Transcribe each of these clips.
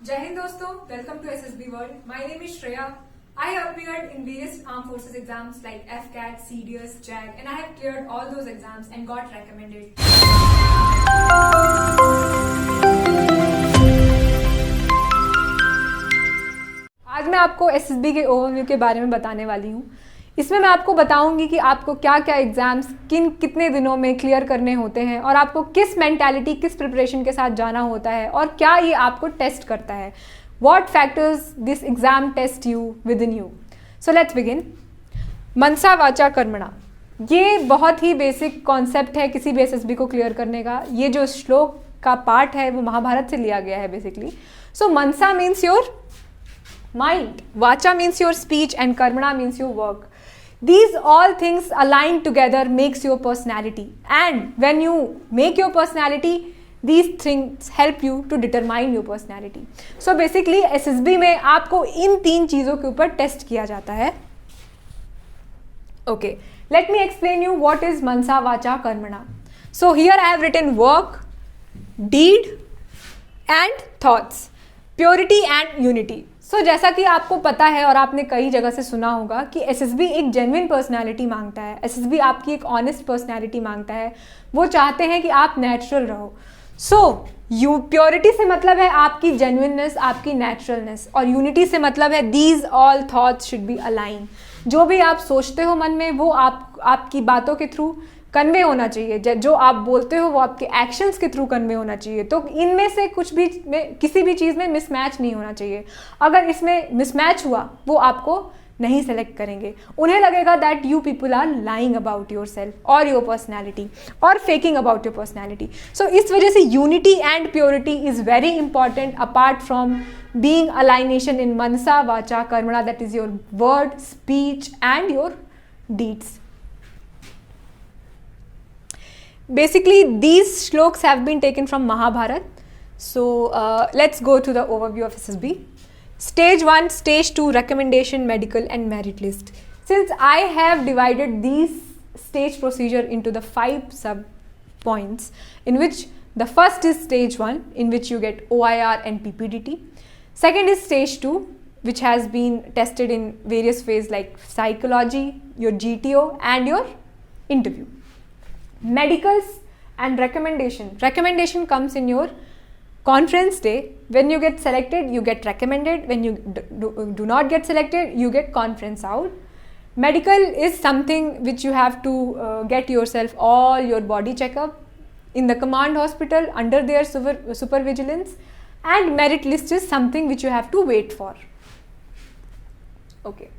Jai Hind दोस्तों, welcome to SSB World. My name is Shreya. I have appeared in various armed forces exams like FCAT, CDS, JAG, and I have cleared all those exams and got recommended. आज मैं आपको SSB के overview के बारे में बताने वाली हूँ. इसमें मैं आपको बताऊंगी कि आपको क्या क्या एग्जाम्स कितने दिनों में क्लियर करने होते हैं और आपको किस मेंटालिटी, किस प्रिपरेशन के साथ जाना होता है और क्या ये आपको टेस्ट करता है. What factors this exam test you within you? So let's begin. मनसा वाचा कर्मणा, ये बहुत ही बेसिक कॉन्सेप्ट है किसी भी SSB को क्लियर करने का. ये जो श्लोक का पार्ट है वो महाभारत से लिया गया है basically. So Mansa means your mind, vacha means your speech, and karmana means your work. These all things aligned together makes your personality, and when you make your personality, these things help you to determine your personality. So basically SSB में आपको इन तीन चीज़ों के ऊपर test किया जाता है. Okay, let me explain you what is mansa vacha karmana. So here I have written work, deed and thoughts, purity and unity. सो जैसा कि आपको पता है और आपने कई जगह से सुना होगा कि SSB एक जेन्युइन पर्सनैलिटी मांगता है. SSB आपकी एक ऑनेस्ट पर्सनैलिटी मांगता है. वो चाहते हैं कि आप नेचुरल रहो. सो प्योरिटी से मतलब है आपकी जेन्युइननेस, आपकी नेचुरलनेस, और यूनिटी से मतलब है these all thoughts should be align. जो भी आप सोचते हो मन में वो आपकी बातों के थ्रू कन्वे होना चाहिए. जो आप बोलते हो वो आपके एक्शंस के थ्रू कन्वे होना चाहिए. तो इनमें से कुछ भी किसी भी चीज़ में मिसमैच नहीं होना चाहिए. अगर इसमें मिसमैच हुआ वो आपको नहीं सेलेक्ट करेंगे. उन्हें लगेगा that you people are lying about yourself और योर पर्सनैलिटी और faking about your personality. So इस वजह से unity and purity is very important apart from being alienation in मनसा वाचा कर्मणा, that is your word, speech and your deeds. Basically, these shloks have been taken from Mahabharata. So let's go to the overview of SSB. Stage 1, Stage 2, recommendation, medical and merit list. Since I have divided these stage procedure into the 5 sub points, in which the first is Stage 1, in which you get OIR and PPDT. Second is Stage 2, which has been tested in various ways like psychology, your GTO and your interview. Medicals and recommendation comes in your conference day. When you get selected you get recommended. When you do not get selected you get conference out. Medical is something which you have to get yourself all your body checkup in the command hospital under their supervigilance, and merit list is something which you have to wait for. Okay,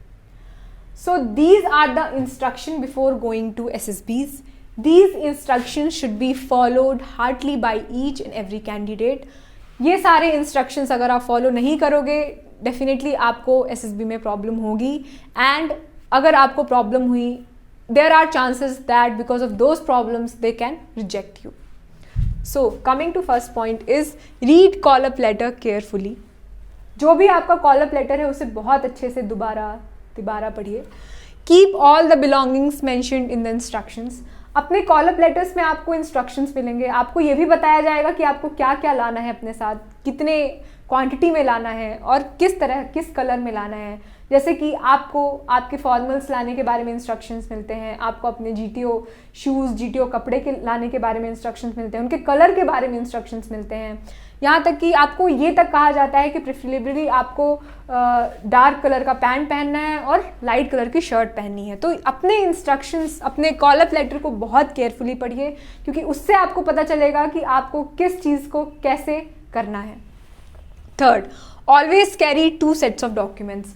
so these are the instruction before going to SSBs. These instructions should be followed heartily by each and every candidate. ये सारे instructions अगर आप follow नहीं करोगे definitely आपको SSB में problem होगी, and अगर आपको problem हुई there are chances that because of those problems they can reject you. So coming to first point is read call up letter carefully. जो भी आपका call up letter है उसे बहुत अच्छे से दोबारा पढ़िए. Keep all the belongings mentioned in the instructions. अपने कॉल अप लेटर्स में आपको इंस्ट्रक्शंस मिलेंगे. आपको ये भी बताया जाएगा कि आपको क्या क्या लाना है अपने साथ, कितने क्वांटिटी में लाना है और किस तरह किस कलर में लाना है. जैसे कि आपको आपके फॉर्मल्स लाने के बारे में इंस्ट्रक्शंस मिलते हैं, आपको अपने GTO शूज़, GTO कपड़े के लाने के बारे में इंस्ट्रक्शंस मिलते हैं, उनके कलर के बारे में इंस्ट्रक्शंस मिलते हैं. यहाँ तक कि आपको ये तक कहा जाता है कि प्रेफरेबली आपको डार्क कलर का पैंट पहनना है और लाइट कलर की शर्ट पहननी है. तो अपने इंस्ट्रक्शंस, अपने कॉल अप लेटर को बहुत केयरफुली पढ़िए, क्योंकि उससे आपको पता चलेगा कि आपको किस चीज़ को कैसे करना है. Third, always carry 2 sets of documents.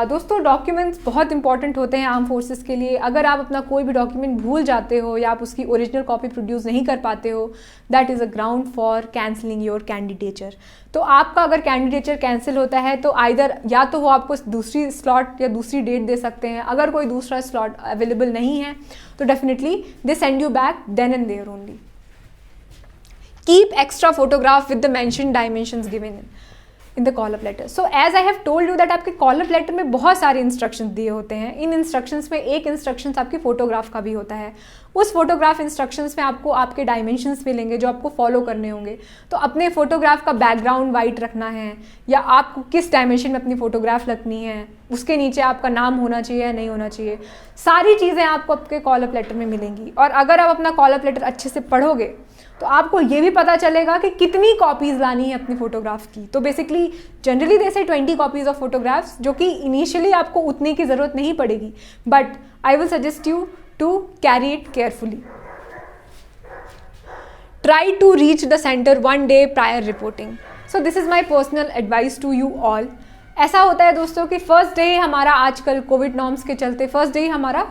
दोस्तों डॉक्यूमेंट्स बहुत इंपॉर्टेंट होते हैं आर्म फोर्सेस के लिए. अगर आप अपना कोई भी डॉक्यूमेंट भूल जाते हो या आप उसकी ओरिजिनल कॉपी प्रोड्यूस नहीं कर पाते हो, that is a ground for cancelling your candidature. तो आपका अगर कैंडिडेचर कैंसिल होता है तो आइदर या तो वो आपको दूसरी स्लॉट या दूसरी डेट दे सकते हैं. अगर कोई दूसरा स्लॉट अवेलेबल नहीं है तो definitely they send you back then and there only. Keep extra photograph with the mention dimensions given. In the call up letter. So as I have told you that आपके call up letter में बहुत सारे instructions दिए होते हैं. इन instructions में एक instructions आपकी फोटोग्राफ का भी होता है. उस फोटोग्राफ इंस्ट्रक्शंस में आपको आपके डायमेंशंस मिलेंगे जो आपको फॉलो करने होंगे. तो अपने फोटोग्राफ का बैकग्राउंड वाइट रखना है या आपको किस डायमेंशन में अपनी फोटोग्राफ रखनी है, उसके नीचे आपका नाम होना चाहिए या नहीं होना चाहिए, सारी चीज़ें आपको आपके कॉल अप लेटर में मिलेंगी. और अगर आप अपना कॉल अप लेटर अच्छे से पढ़ोगे तो आपको ये भी पता चलेगा कि कितनी कॉपीज़ लानी है अपनी फोटोग्राफ की. तो बेसिकली जनरली दे से 20 कॉपीज़ ऑफ फोटोग्राफ्स, जो कि इनिशियली आपको उतने की ज़रूरत नहीं पड़ेगी, but I will suggest you to carry it carefully. Try to reach the centre 1 day prior reporting. So this is my personal advice to you all. ऐसा होता है दोस्तों कि फर्स्ट डे हमारा, आजकल कोविड नॉर्म्स के चलते फर्स्ट डे हमारा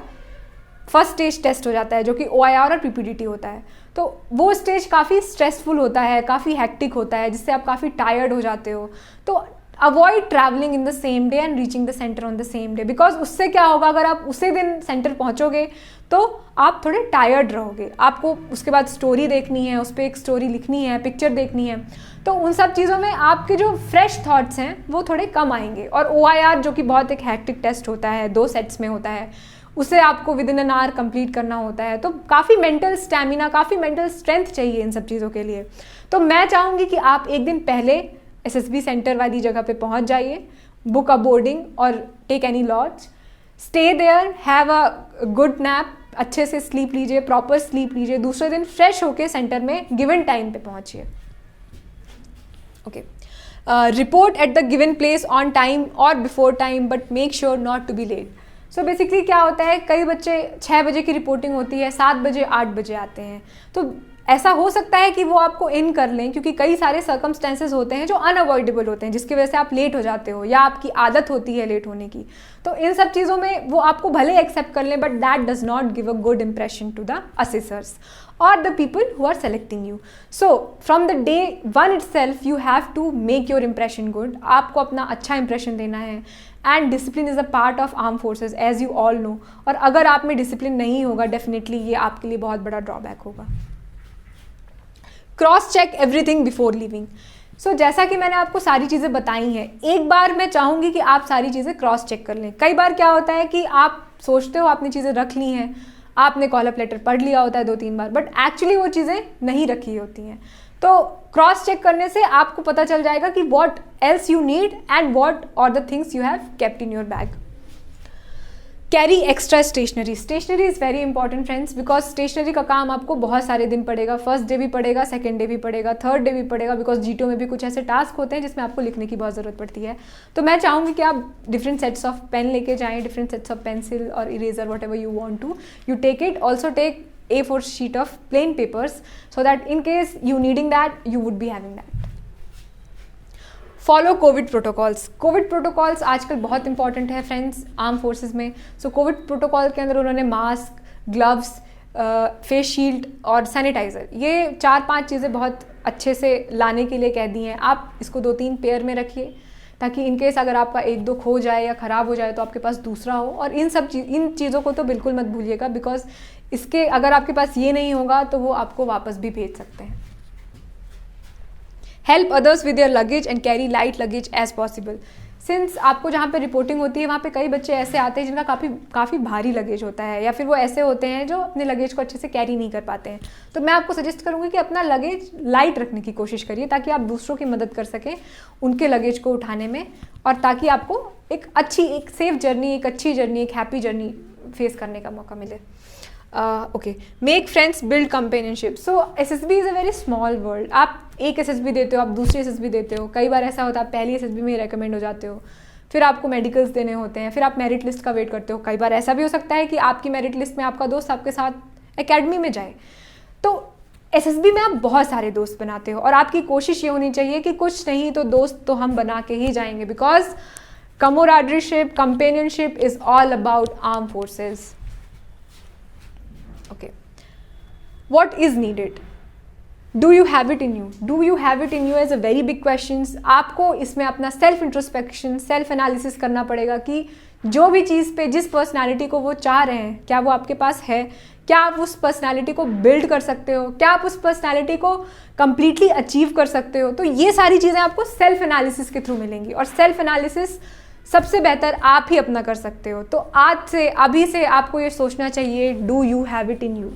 फर्स्ट स्टेज टेस्ट हो जाता है जो कि OIR और PPDT होता है. तो वो स्टेज काफ़ी स्ट्रेसफुल होता है, काफ़ी हैक्टिक होता है, जिससे आप काफ़ी टायर्ड हो जाते हो. तो avoid travelling in the same day and reaching the centre on the same day, because उससे क्या होगा, अगर आप उसी दिन सेंटर पहुंचोगे तो आप थोड़े टायर्ड रहोगे. आपको उसके बाद स्टोरी देखनी है, उस पर एक स्टोरी लिखनी है, पिक्चर देखनी है. तो उन सब चीज़ों में आपके जो फ्रेश थॉट्स हैं वो थोड़े कम आएंगे. और OIR जो कि बहुत एक हैक्टिक टेस्ट होता है, 2 सेट्स में होता है, उसे आपको with in an hour complete करना होता है. तो काफ़ी मेंटल स्टैमिना, काफ़ी मेंटल स्ट्रेंथ चाहिए इन सब चीज़ों के लिए. तो मैं चाहूँगी कि आप एक दिन पहले SSB सेंटर वाली जगह पे पहुँच जाइए, बुक अ बोर्डिंग और take any lodge, stay there, have a good nap, अच्छे से स्लीप लीजिए, प्रॉपर स्लीप लीजिए. दूसरे दिन फ्रेश होके सेंटर में गिवन टाइम पे पहुँचिए. Okay. Report at the given place on time और before time, but make sure not to be late. So basically क्या होता है, कई बच्चे 6 बजे की रिपोर्टिंग होती है, 7 बजे 8 बजे आते हैं. तो ऐसा हो सकता है कि वो आपको इन कर लें, क्योंकि कई सारे सर्कमस्टेंसेस होते हैं जो अनअवॉइडेबल होते हैं, जिसकी वजह से आप लेट हो जाते हो या आपकी आदत होती है लेट होने की. तो इन सब चीज़ों में वो आपको भले एक्सेप्ट कर लें, but that does not give a good impression to the assessors or the people who are selecting you. So from the day one itself you have to make your impression good. आपको अपना अच्छा impression देना है. And discipline is a part of armed forces as you all know. और अगर आप में discipline नहीं होगा, definitely ये आपके लिए बहुत बड़ा drawback होगा. Cross check everything before leaving. So जैसा कि मैंने आपको सारी चीज़ें बताई हैं, एक बार मैं चाहूँगी कि आप सारी चीज़ें क्रॉस चेक कर लें. कई बार क्या होता है कि आप सोचते हो आपने चीज़ें रख ली हैं, आपने कॉल अप लेटर पढ़ लिया होता है 2-3 बार, बट एक्चुअली वो चीज़ें नहीं रखी होती हैं. तो क्रॉस चेक करने से आपको पता चल जाएगा कि what else you need and what are the things you have kept in your bag. Carry extra stationery. Stationery is very important friends, because stationery का काम आपको बहुत सारे दिन पड़ेगा. फर्स्ट डे भी पड़ेगा, सेकंड डे भी पड़ेगा, थर्ड डे भी पड़ेगा, बिकॉज GTO में भी कुछ ऐसे टास्क होते हैं जिसमें आपको लिखने की बहुत ज़रूरत पड़ती है. तो मैं चाहूँगी कि आप डिफरेंट सेट्स ऑफ पेन लेके जाएँ, डिफरेंट सेट्स ऑफ पेंसिल और eraser, whatever you want to, you take it. Also take A4 sheet of plain papers so that in case you needing that, you would be having that. Follow Covid protocols. Covid protocols आजकल बहुत important है friends arm forces में. सो Covid protocol के अंदर उन्होंने mask, gloves, face shield और sanitiser, ये 4-5 चीज़ें बहुत अच्छे से लाने के लिए कह दी हैं. आप इसको 2-3 पेयर में रखिए ताकि इनकेस अगर आपका 1-2 खो जाए या ख़राब हो जाए तो आपके पास दूसरा हो. और इन चीज़ों को तो बिल्कुल मत भूलिएगा, बिकॉज इसके अगर आपके पास ये नहीं होगा तो वो आपको वापस भी भेज सकते हैं. Help others with your luggage and carry light luggage as possible. Since आपको जहाँ पे रिपोर्टिंग होती है वहाँ पे कई बच्चे ऐसे आते हैं जिनका काफ़ी भारी लगेज होता है, या फिर वो ऐसे होते हैं जो अपने लगेज को अच्छे से कैरी नहीं कर पाते हैं. तो मैं आपको सजेस्ट करूँगी कि अपना लगेज लाइट रखने की कोशिश करिए ताकि आप दूसरों की मदद कर सकें उनके लगेज को उठाने में, और ताकि आपको एक सेफ जर्नी, एक अच्छी जर्नी, एक हैप्पी जर्नी फेस करने का मौका मिले. Okay. Make friends, build companionship. So SSB is a very small world. आप एक SSB देते हो, आप दूसरी SSB देते हो. कई बार ऐसा होता है आप पहली SSB में रेकमेंड हो जाते हो, फिर आपको मेडिकल्स देने होते हैं, फिर आप मेरिट लिस्ट का वेट करते हो. कई बार ऐसा भी हो सकता है कि आपकी मेरिट लिस्ट में आपका दोस्त आपके साथ एकेडमी में जाए. तो SSB में आप बहुत सारे दोस्त बनाते हो और आपकी कोशिश ये होनी चाहिए कि कुछ नहीं तो दोस्त तो हम बना के ही जाएंगे, because camaraderie, companionship is all about armed forces. Okay. What is needed? Do you have it in you? Do you have it in you is a very big question. आपको इसमें अपना सेल्फ इंट्रोस्पेक्शन, सेल्फ एनालिसिस करना पड़ेगा कि जो भी चीज़ पे जिस पर्सनालिटी को वो चाह रहे हैं क्या वो आपके पास है, क्या आप उस पर्सनालिटी को बिल्ड कर सकते हो, क्या आप उस पर्सनालिटी को कंप्लीटली अचीव कर सकते हो। तो ये सारी चीज़ें आपको सेल्फ एनालिसिस के थ्रू मिलेंगी, और सेल्फ एनालिसिस सबसे बेहतर आप ही अपना कर सकते हो। तो आज से, अभी से आपको ये सोचना चाहिए, do you have it in you.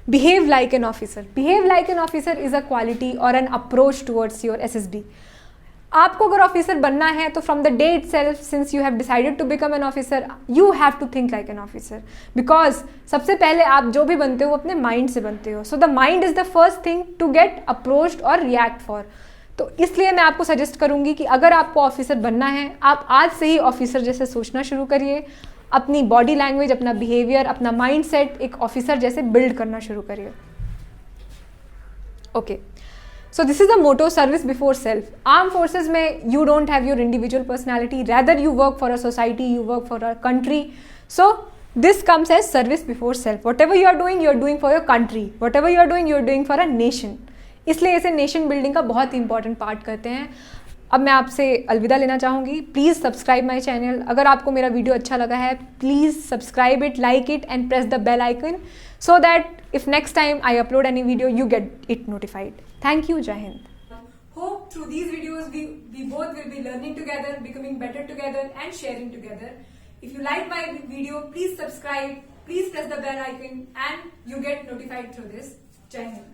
Behave like an officer. Behave like an officer is a quality और an approach towards your SSB। आपको अगर ऑफिसर बनना है तो from the day itself, since you have decided to become an officer, you have to think like an officer, because सबसे पहले आप जो भी बनते हो वो अपने माइंड से बनते हो। So the mind is the first thing to get approached और रिएक्ट फॉर। तो इसलिए मैं आपको सजेस्ट करूंगी कि अगर आपको ऑफिसर बनना है, आप आज से ही ऑफिसर जैसे सोचना शुरू करिए, अपनी बॉडी लैंग्वेज, अपना बिहेवियर, अपना माइंड सेट एक ऑफिसर जैसे बिल्ड करना शुरू करिए। Okay, so this is the motto, service before self. Armed forces में you don't have your individual personality, rather you work for a society, you work for a country. So this comes as service before self. Whatever you are doing for your country. Whatever you are doing for a nation. इसलिए इसे nation building का बहुत ही important part करते हैं। अब मैं आपसे अलविदा लेना चाहूँगी। Please subscribe my channel. अगर आपको मेरा वीडियो अच्छा लगा है, please subscribe it, like it and press the bell icon, so that if next time I upload any video, you get it notified. Thank you. Jai Hind. Hope through these videos we both will be learning together, becoming better together and sharing together. If you like my video, please subscribe, please press the bell icon and you get notified through this. Jai Hind.